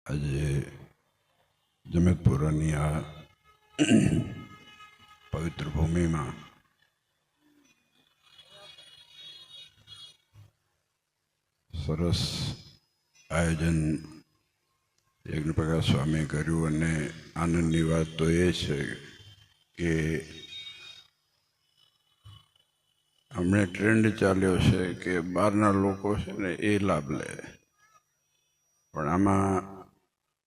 આજે જમેતપુરાની આ પવિત્ર ભૂમિમાં સરસ આયોજન યજ્ઞપ્રકાશ સ્વામી કર્યું અને આનંદની વાત તો એ છે કે હમણાં ટ્રેન્ડ ચાલ્યો છે કે બહારના લોકો છે ને એ લાભ લે, પણ આમાં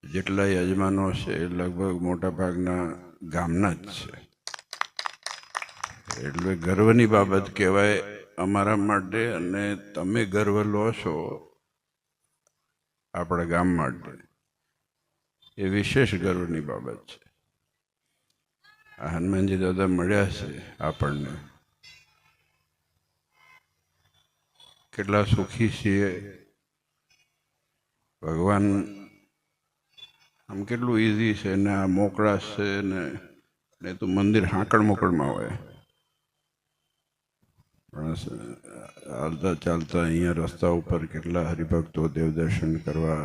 જેટલા યજમાનો છે એ લગભગ મોટાભાગના ગામના જ છે. એટલે ગર્વની બાબત કહેવાય અમારા માટે, અને તમે ગર્વ લો છો આપણા ગામ માટે, એ વિશેષ ગર્વની બાબત છે. આ હનુમાનજી દાદા મળ્યા છે આપણને, કેટલા સુખી છીએ. ભગવાન આમ કેટલું ઇઝી છે ને, આ મોકળાશ છે ને તો મંદિર હાંકળ મોકળમાં હોય, પણ ચાલતા ચાલતા અહીંયા રસ્તા ઉપર કેટલા હરિભક્તો દેવદર્શન કરવા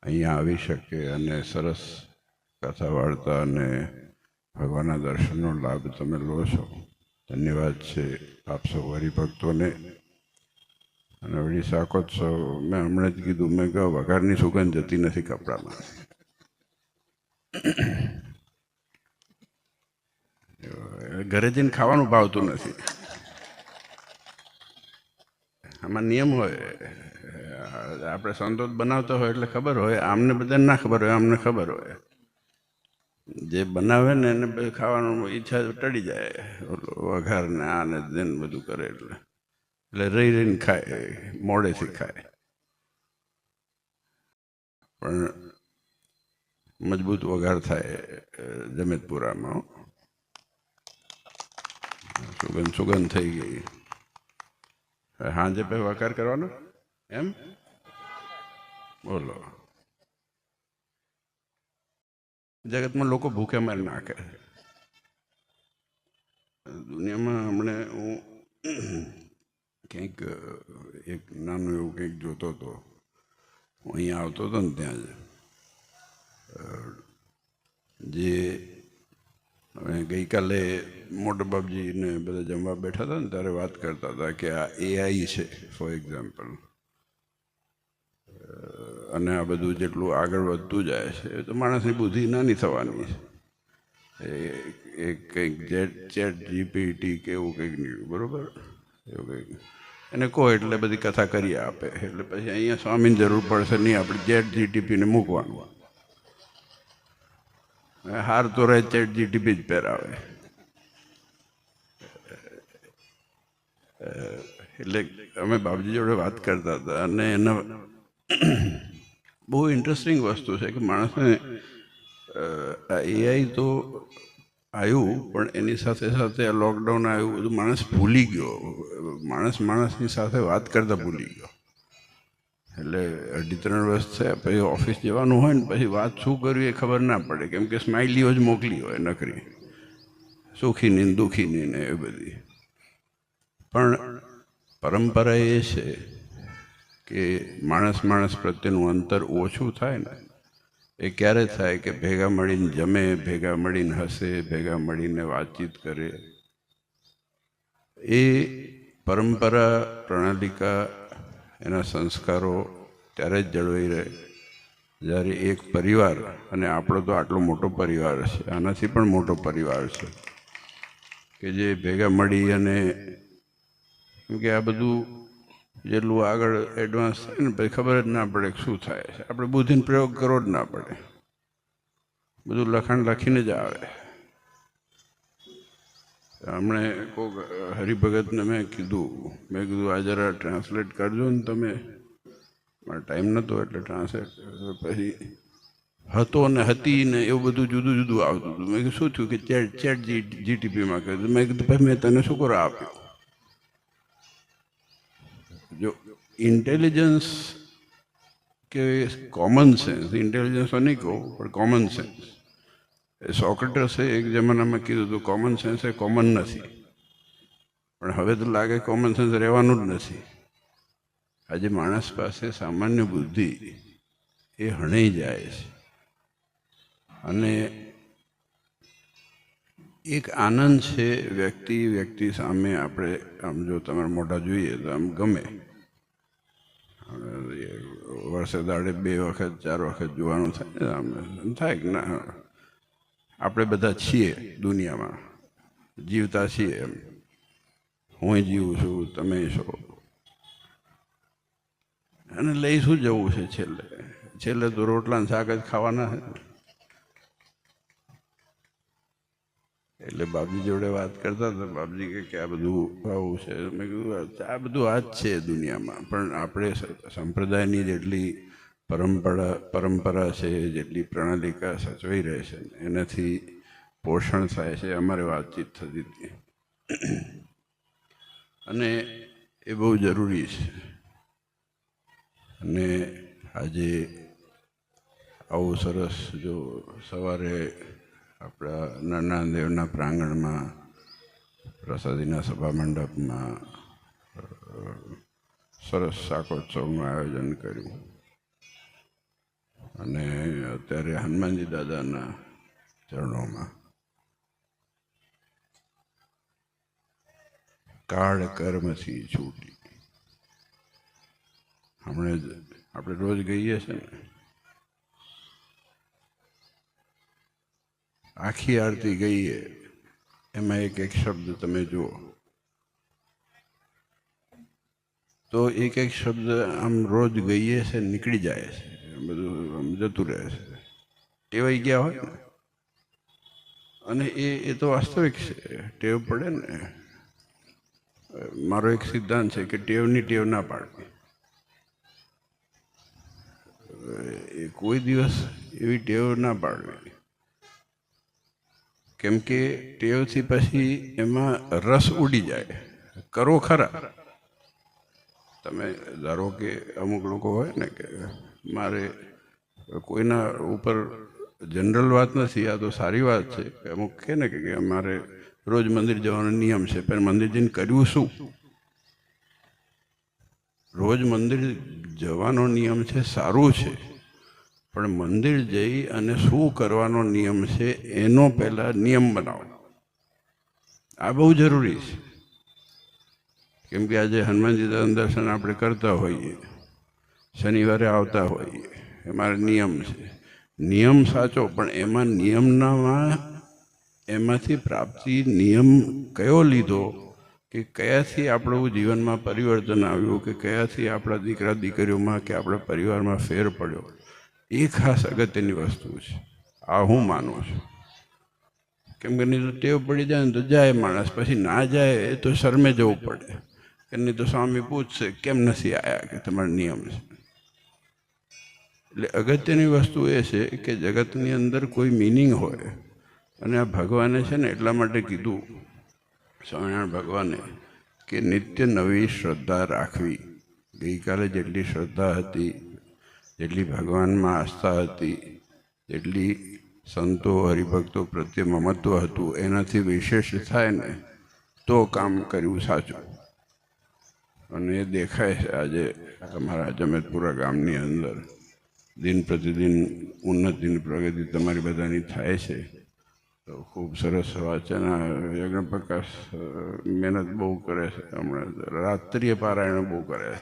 અહીંયા આવી શકે અને સરસ કથા વાર્તા અને ભગવાનના દર્શનનો લાભ તમે લો છો. ધન્યવાદ છે આપ સૌ હરિભક્તોને. અને વળી શાકોત્સવ મેં હમણાં જ કીધું, મેં કહ્યું વઘારની સુગંધ જતી નથી કપડામાં. ઘરે જઈને ખાવાનું ભાવતું નથી. આમાં નિયમ હોય, આપણે સંતો બનાવતા હોય એટલે ખબર હોય, આમને બધાને ના ખબર હોય, આમને ખબર હોય. જે બનાવે ને એને પછી ખાવાનું ઈચ્છા ટળી જાય, વઘાર ને આને તેને બધું કરે એટલે રહી રહીને ખાય, મોડેથી ખાય, પણ મજબૂત વઘાર થાય જમેતપુરામાં. સુગંધ થઈ ગઈ. હાજે ભાઈ વઘાર કરવાનો એમ બોલો. જગતમાં લોકો ભૂખે મારી નાખે. દુનિયામાં હમણે હું કંઈક એક નાનું એવું કંઈક જોતો હતો. હું અહીંયા આવતો હતો ને ત્યાં જે હવે ગઈકાલે મોટા બાપજીને બધા જમવા બેઠા હતા ને ત્યારે વાત કરતા હતા કે આ એઆઈ છે ફોર એક્ઝામ્પલ, અને આ બધું જેટલું આગળ વધતું જાય છે તો માણસની બુદ્ધિ નાની થવાની છે. એ કંઈક ચેટ જીપીટી કે એવું કંઈક નીકળ્યું, બરાબર? એવું કંઈક એને કહો એટલે બધી કથા કરી આપે. એટલે પછી અહીંયા સ્વામીની જરૂર પડશે નહીં, આપણે ચેટ જીટીપીને મૂકવાનું. હાર તો રહે ચેટ જીટીપી જ પહેરાવે. એટલે અમે બાપજી જોડે વાત કરતા હતા અને એના બહુ ઇન્ટરેસ્ટિંગ વસ્તુ છે કે માણસને એઆઈ તો આવ્યું, પણ એની સાથે સાથે આ લોકડાઉન આવ્યું, બધું માણસ ભૂલી ગયો. માણસની સાથે વાત કરતા ભૂલી ગયો. એટલે 2-3 વર્ષ થયા પછી ઓફિસ જવાનું હોય ને પછી વાત શું કરવી એ ખબર ના પડે, કેમ કે સ્માઇલીઓ જ મોકલી હોય નકરી, સુખીની ને દુઃખીની ને એ બધી. પણ પરંપરા એ છે કે માણસ પ્રત્યેનું અંતર ઓછું થાય ને એ ક્યારે થાય કે ભેગા મળીને જમે, ભેગા મળીને હસે, ભેગા મળીને વાતચીત કરે. એ પરંપરા, પ્રણાલિકા, એના સંસ્કારો ત્યારે જ જળવાઈ રહે જ્યારે એક પરિવાર, અને આપણો તો આટલો મોટો પરિવાર છે, આનાથી પણ મોટો પરિવાર છે, કે જે ભેગા મળી અને કેમ કે આ બધું જેટલું આગળ એડવાન્સ થાય ને પછી ખબર જ ના પડે શું થાય છે. આપણે બુદ્ધિનો પ્રયોગ કરવો જ ના પડે, બધું લખાણ લખીને જ આવે. હમણે કોઈક હરિભગતને મેં કીધું આ જરા ટ્રાન્સલેટ કરજો ને તમે. મારો ટાઈમ નહોતો એટલે ટ્રાન્સલેટ પછી હતો ને હતી ને એવું બધું જુદું જુદું આવતું હતું. મેં કીધું શું થયું કે ચેટ જીટીપીમાં કહ્યું. મેં કીધું ભાઈ મેં તને શું કરવા આપ્યું? જો ઇન્ટેલિજન્સ કે કોમન સેન્સ, ઇન્ટેલિજન્સ તો નહીં કહું પણ કોમન સેન્સ, સોક્રેટસે એક જમાનામાં કીધું હતું કોમન સેન્સ એ કોમન નથી, પણ હવે તો લાગે કોમન સેન્સ રહેવાનું જ નથી. આજે માણસ પાસે સામાન્ય બુદ્ધિ એ હણાઈ જાય છે. અને એક આનંદ છે વ્યક્તિ સામે આપણે આમ જો તમારે મોઢા જોઈએ તો આમ ગમે, વર્ષે દાડે 2 વખત 4 વખત જોવાનું થાય આમ થાય કે ના આપણે બધા છીએ દુનિયામાં, જીવતા છીએ. એમ હું જીવું છું, તમે છો, અને લઈ શું જવું છે? છેલ્લે તો રોટલા ને શાક જ ખાવાના છે. એટલે બાપજી જોડે વાત કરતા હતા. બાપજી કે આ બધું આવું છે. મેં કીધું આ બધું આ જ છે દુનિયામાં, પણ આપણે સંપ્રદાયની જેટલી પરંપરા છે, જેટલી પ્રણાલિકા સચવાઈ રહે છે, એનાથી પોષણ થાય છે. અમારે વાતચીત થતી હતી અને એ બહુ જરૂરી છે. અને આજે આવું સરસ જો સવારે આપણા નાના દેવના પ્રાંગણમાં પ્રસાદીના સભા મંડપમાં સરસ શાકોત્સવનું આયોજન કર્યું. અને અત્યારે હનુમાનજી દાદાના ચરણોમાં કાળ કર્મથી છૂટી. હમણાં આપણે રોજ ગઈએ છે ને, આખી આરતી ગઈએ એમાં એક શબ્દ તમે જુઓ તો એક શબ્દ આમ રોજ ગઈએ છે નીકળી જાય છે, બધું આમ જતું રહે છે, ટેવાઈ ગયા હોય ને. અને એ તો વાસ્તવિક છે, ટેવ પડે ને. મારો એક સિદ્ધાંત છે કે ટેવની ટેવ ના પાડવી. એ કોઈ દિવસ એવી ટેવ ના પાડવી, કેમ કે ટેવથી પછી એમાં રસ ઉડી જાય. કરો ખરા. તમે ધારો કે અમુક લોકો હોય ને કે મારે કોઈના ઉપર જનરલ વાત નથી, આ તો સારી વાત છે. અમુક કહે ને કે અમારે રોજ મંદિર જવાનો નિયમ છે, પણ મંદિર જઈને કર્યું શું? રોજ મંદિર જવાનો નિયમ છે, સારું છે, પણ મંદિર જઈ અને શું કરવાનો નિયમ છે એનો પહેલા નિયમ બનાવો. આ બહુ જરૂરી છે. કેમ કે આજે હનુમાનજી દાદાના દર્શન આપણે કરતા હોઈએ, શનિવારે આવતા હોઈએ, અમારે નિયમ છે. નિયમ સાચો, પણ એમાંથી પ્રાપ્તિ નિયમ કયો લીધો, કે કયાથી આપણું જીવનમાં પરિવર્તન આવ્યું, કે કયાથી આપણા દીકરા દીકરીઓમાં કે આપણા પરિવારમાં ફેર પડ્યો, એ ખાસ અગત્યની વસ્તુ છે. આ હું માનું છું. કેમ કે નહીં તો ટેવ પડી જાય ને તો જાય માણસ, પછી ના જાય તો શરમે જવું પડે. કે નહીં તો સ્વામી પૂછશે કેમ નથી આવ્યા, કે તમારો નિયમ છે. એટલે અગત્યની વસ્તુ એ છે કે જગતની અંદર કોઈ મિનિંગ હોય. અને આ ભગવાને છે ને એટલા માટે કીધું, સ્વામિનારાયણ ભગવાને, કે નિત્ય નવી શ્રદ્ધા રાખવી. ગઈકાલે જેટલી શ્રદ્ધા હતી, જેટલી ભગવાનમાં આસ્થા હતી, જેટલી સંતો હરિભક્તો પ્રત્યે મમત્વ હતું, એનાથી વિશેષ થાય ને તો કામ કર્યું સાચું. અને એ દેખાય છે આજે તમારા જમેતપુરા ગામની અંદર. દિન પ્રતિદિન ઉન્નતિની પ્રગતિ તમારી બધાની થાય છે. તો ખૂબ સરસ વાંચન. યજ્ઞપ્રકાશ મહેનત બહુ કરે છે. હમણાં રાત્રિય પારાયણ બહુ કરે છે.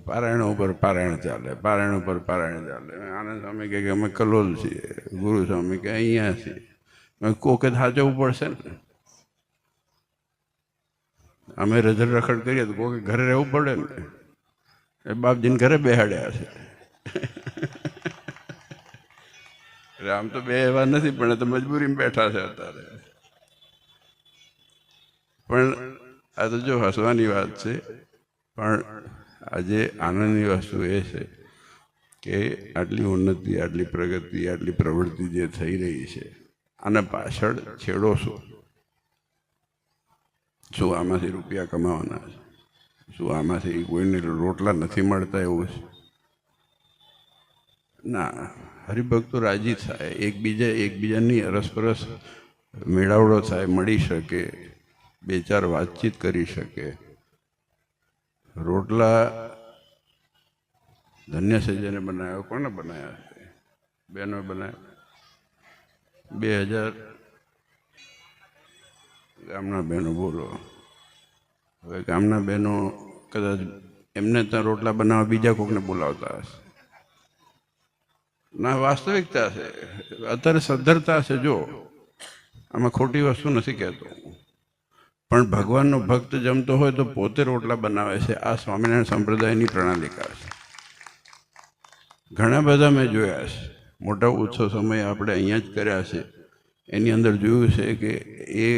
પારાયણ ઉપર પારાયણ ચાલે, પારાયણ ઉપર પારાયણ ચાલે. આનંદ સ્વામી કે અમે કલોલ છીએ, ગુરુ સ્વામી કે અહીંયા છીએ. કોકે સાચવવું પડશે ને. અમે રઝળ રખડ કરીએ તો કોકે ઘરે રહેવું પડે ને. એ બાપજીને ઘરે બેહાડ્યા છે. આમ તો બે એવા નથી, પણ તો મજબૂરીમાં બેઠા છે અત્યારે. પણ આ તો જો હસવાની વાત છે, પણ આજે આનંદની વસ્તુ એ છે કે આટલી ઉન્નતિ, આટલી પ્રગતિ, આટલી પ્રવૃત્તિ જે થઈ રહી છે, આના પાછળ છેડો શું? શું આમાંથી રૂપિયા કમાવાના છે? શું આમાંથી કોઈને રોટલા નથી મળતા એવું છે? ના. હરિભક્તો રાજી થાય, એકબીજાની અરસપરસ મેળાવડો થાય, મળી શકે, 2-4 વાતચીત કરી શકે, રોટલા ધન્ય છે જેને બનાવ્યો. કોને બનાવ્યા છે? બહેનો બનાવ્યા. 2000 ગામના બહેનો. બોલો હવે ગામના બહેનો કદાચ એમને ત્યાં રોટલા બનાવવા બીજા કોકને બોલાવતા હશે. ના, વાસ્તવિકતા છે. અત્યારે સદ્ધરતા છે. જો આમાં ખોટી વસ્તુ નથી કહેતો, પણ ભગવાનનો ભક્ત જમતો હોય તો પોતે રોટલા બનાવે છે. આ સ્વામિનારાયણ સંપ્રદાયની પ્રણાલિકા છે. ઘણા બધા મેં જોયા છે. મોટા ઉત્સવ સમય આપણે અહીંયા જ કર્યા છે. એની અંદર જોયું છે કે એ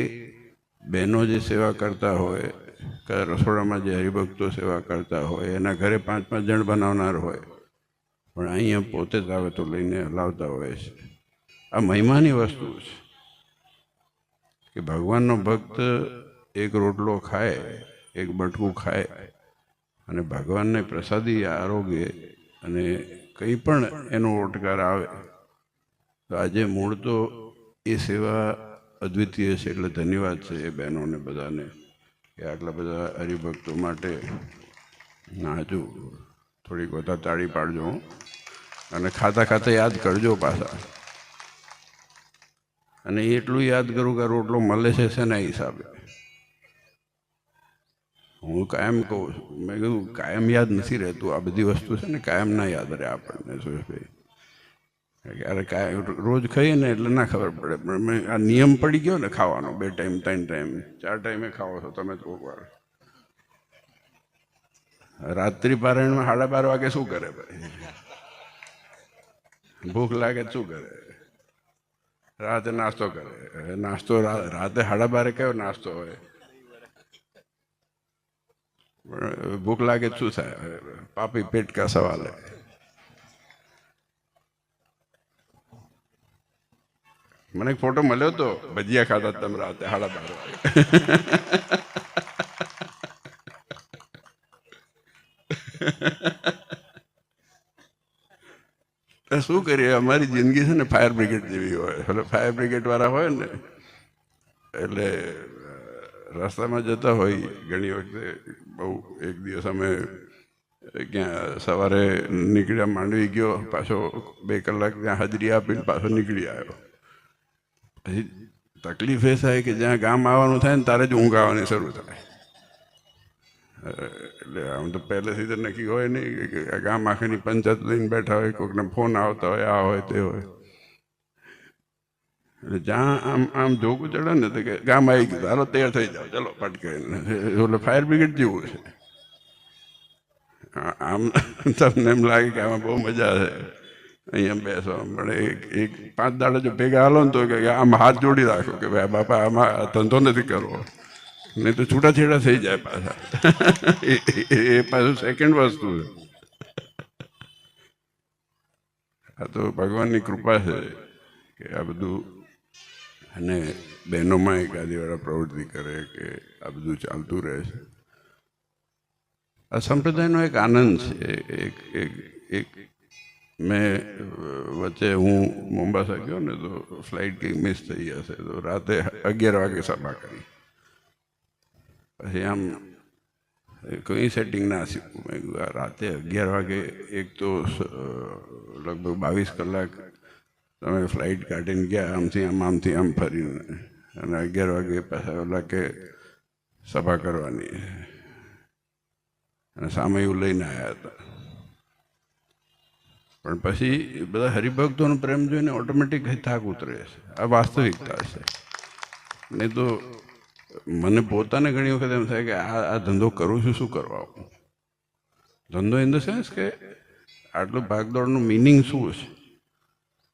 બહેનો જે સેવા કરતા હોય, રસોડામાં જે હરિભક્તો સેવા કરતા હોય, એના ઘરે 5-5 જણ બનાવનાર હોય, પણ અહીંયા પોતે જ આવે તો લઈને હલાવતા હોય છે. આ મહિમાની વસ્તુ છે કે ભગવાનનો ભક્ત એક રોટલો ખાય, એક બટકું ખાય અને ભગવાનને પ્રસાદી આરોગ્ય અને કંઈ પણ એનો ઓટકાર આવે તો આજે મૂળ તો એ સેવા અદ્વિતીય છે. એટલે ધન્યવાદ છે એ બહેનોને બધાને કે આટલા બધા હરિભક્તો માટે. ના, હજુ થોડીક વધારે તાળી પાડજો અને ખાતા ખાતા યાદ કરજો પાછા. અને એટલું યાદ કરું કે રોટલો મળે છે શેના હિસાબે. હું કાયમ કહું છું, મેં કીધું કાયમ યાદ નથી રહેતું. આ બધી વસ્તુ છે ને કાયમ ના યાદ રહે આપણને. સુરેશભાઈ, અરે કાયમ રોજ ખાઈએ ને એટલે ના ખબર પડે, પણ મેં આ નિયમ પડી ગયો ને ખાવાનો. 2 ટાઈમ 3 ટાઈમ 4 ટાઈમે ખાવો છો તમે તો વાર. રાત્રિ પારાયણમાં 12:30 વાગે શું કરે ભાઈ? ભૂખ લાગે શું કરે? રાતે નાસ્તો કરે. નાસ્તો રાતે 12:30 કયો નાસ્તો હોય? ભૂખ લાગે શું થાય? પાપી પેટ કા સવાલ હે. મને એક ફોટો મળ્યો તો ભજીયા ખાતા તમે રાતે 12:30 વાગે. શું કરીએ, અમારી જિંદગી છે ને ફાયર બ્રિગેડ જેવી હોય. એટલે ફાયર બ્રિગેડ વાળા હોય ને એટલે રસ્તામાં જતા હોય. ઘણી વખતે બહુ એક દિવસ અમે ક્યાં સવારે નીકળ્યા, માંડવી ગયો, પાછો 2 કલાક ત્યાં હાજરી આપીને પાછો નીકળી આવ્યો. પછી તકલીફ એ થાય કે જ્યાં ગામ આવવાનું થાય ને તારે જ ઊંઘ આવવાની શરૂ થાય. એટલે આમ તો પહેલેથી તો નક્કી હોય નહીં કે ગામ આખીની પંચાયત લઈને બેઠા હોય, કોઈકને ફોન આવતા હોય, આ હોય તે હોય. એટલે જ્યાં આમ આમ જોગું ચડે ને તો કે ગામ આવી ગયું, હાલો તૈયાર થઈ જાઓ, ચલો પટકે. એટલે ફાયર બ્રિગેડ જેવું છે. આમ તમને એમ લાગે કે આમાં બહુ મજા છે અહીંયા બેસવા, પણ એક 5 દાડા જો ભેગા હાલો ને તો કે આમ હાથ જોડી રાખો કે ભાઈ બાપા આમાં ધંધો નથી કરવો, નહીં તો છૂટાછેડા થઈ જાય પાછા. એ પાછું સેકન્ડ વસ્તુ છે. આ તો ભગવાનની કૃપા છે કે આ બધું, અને બહેનોમાં એકાદીવાળા પ્રવૃત્તિ કરે કે આ બધું ચાલતું રહે છે. આ સંપ્રદાયનો એક આનંદ છે. એક મેં વચ્ચે હું મોમ્બાસા ગયો ને તો ફ્લાઇટ કંઈક મિસ થઈ હશે, તો રાતે 11 વાગે સભા કરી. પછી આમ કંઈ સેટિંગ ના થયું. મેં કીધું રાતે 11 વાગે, એક તો લગભગ 22 કલાક તમે ફ્લાઇટ કાઢીને ગયા આમથી આમ ફરીને, અને 11 વાગે પાછા ઓલા કે સભા કરવાની, અને સામે એવું લઈને આવ્યા હતા. પણ પછી બધા હરિભક્તોનો પ્રેમ જોઈને ઓટોમેટિક થાક ઉતરે છે. આ વાસ્તવિકતા છે. નહીં તો મને પોતાને ઘણી વખત એમ થાય કે આ ધંધો કરું છું શું કરવા? ધંધો ઇન ધ સેન્સ કે આટલું ભાગદોડનું મિનિંગ શું છે?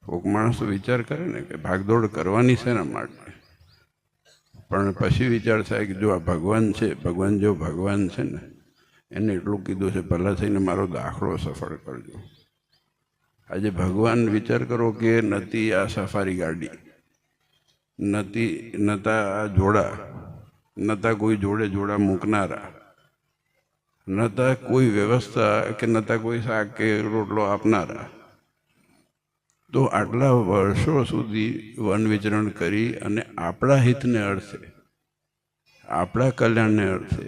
કોઈક માણસ તો વિચાર કરે ને કે ભાગદોડ કરવાની છે એના માટે, પણ પછી વિચાર થાય કે જો આ ભગવાન છે, ભગવાન જો ભગવાન છે ને એને એટલું કીધું છે પહેલાં થઈને મારો દાખલો સફળ કરજો. આજે ભગવાન વિચાર કરો કે નથી આ સફારી ગાડી, નહોતા આ જોડા, નહોતા કોઈ જોડે જોડા મૂકનારા, નહોતા કોઈ વ્યવસ્થા કે નહોતા કોઈ શાક કે રોટલો આપનારા. તો આટલા વર્ષો સુધી વન વિચરણ કરી અને આપણા હિતને અર્થે, આપણા કલ્યાણને અર્થે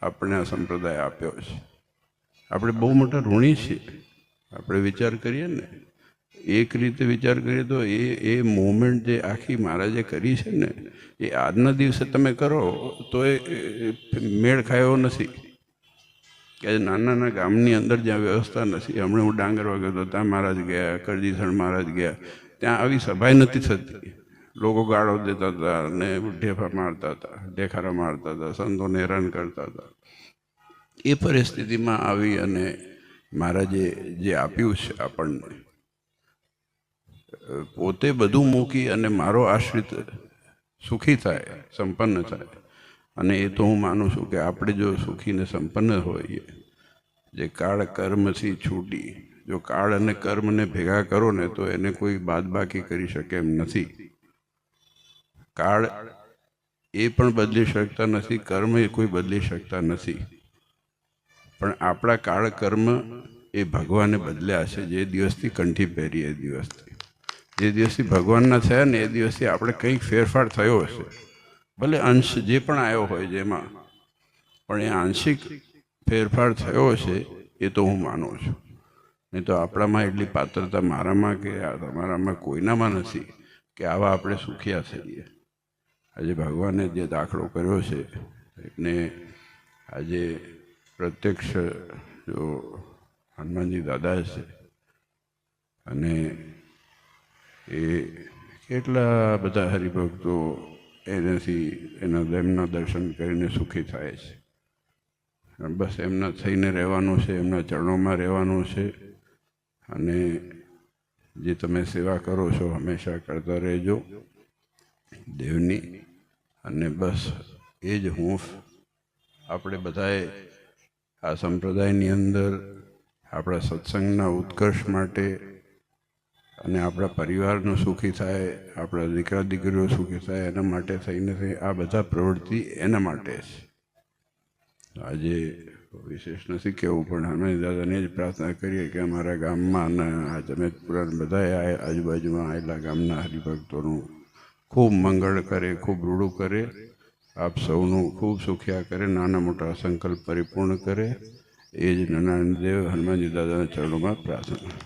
આપણે આ સંપ્રદાય આપ્યો છે. આપણે બહુ મોટા ઋણી છીએ. આપણે વિચાર કરીએ ને, એક રીતે વિચાર કરીએ તો એ મોમેન્ટ જે આખી મહારાજે કરી છે ને, એ આજના દિવસે તમે કરો તો એ મેળ ખાયો નથી. કે નાના ગામની અંદર જ્યાં વ્યવસ્થા નથી. હમણાં હું ડાંગરવા ગયો હતો, ત્યાં મહારાજ ગયા, કરજીસણ મહારાજ ગયા, ત્યાં આવી સભાઈ નથી થતી. લોકો ગાળો દેતા હતા અને ઢેફા મારતા હતા, ઢેખારા મારતા હતા, સંતોને હેરાન કરતા હતા. એ પરિસ્થિતિમાં આવી અને મહારાજે જે આપ્યું છે આપણને, પોતે બધું મૂકી અને મારો આશ્રિત સુખી થાય, સંપન્ન થાય. અને એ તો હું માનું છું કે આપણે જો સુખીને સંપન્ન હોઈએ, જે કાળ કર્મથી છૂટી, જો કાળ અને કર્મને ભેગા કરો ને તો એને કોઈ બાદબાકી કરી શકે એમ નથી. કાળ એ પણ બદલી શકતા નથી, કર્મ એ કોઈ બદલી શકતા નથી. પણ આપણા કાળ કર્મ એ ભગવાને બદલ્યા છે. જે દિવસથી કંઠી પહેરી એ દિવસથી, જે દિવસથી ભગવાનના થયા ને એ દિવસથી આપણે કંઈક ફેરફાર થયો હશે. ભલે અંશ જે પણ આવ્યો હોય જેમાં, પણ એ આંશિક ફેરફાર થયો છે એ તો હું માનું છું. નહીં તો આપણામાં એટલી પાત્રતા મારામાં કે તમારામાં કોઈનામાં નથી કે આવા આપણે સુખિયા થઈએ. આજે ભગવાને જે દાખલો કર્યો છે એને આજે પ્રત્યક્ષ જો હનુમાનજી દાદા છે, અને એ કેટલા બધા હરિભક્તો એનાથી એમના દર્શન કરીને સુખી થાય છે. બસ એમના થઈને રહેવાનું છે, એમના ચરણોમાં રહેવાનું છે. અને જે તમે સેવા કરો છો હંમેશા કરતા રહેજો દેવની. અને બસ એ જ હૂંફ આપણે બધાએ આ સંપ્રદાયની અંદર આપણા સત્સંગના ઉત્કર્ષ માટે અને આપણા પરિવારનો સુખી થાય, આપણા દીકરા દીકરીઓ સુખી થાય, એના માટે થઈને આ બધા પ્રવૃત્તિ એના માટે છે. આજે વિશેષ નથી કહેવું, પણ હનુમાન દાદાને જ પ્રાર્થના કરીએ કે અમારા ગામમાં અને આ જમેતપુરા બધાએ આજુબાજુમાં આવેલા ગામના હરિભક્તોનું ખૂબ મંગળ કરે, ખૂબ રૂડું કરે, આપ સૌનું ખૂબ સુખ્યા કરે, નાના મોટા સંકલ્પ પરિપૂર્ણ કરે. એ જ નારાયણ દેવ હનુમાનજી દાદાના ચરણોમાં પ્રાર્થના.